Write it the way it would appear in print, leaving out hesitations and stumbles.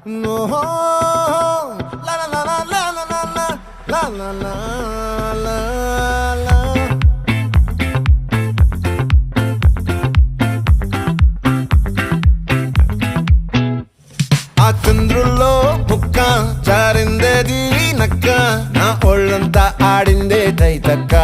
No, la la la la la la la la la la la la. ఆ చంద్రుల్లో బుక్క జారిందేది నక్క నా ఒళ్ళంతా ఆడిందే తైతక్క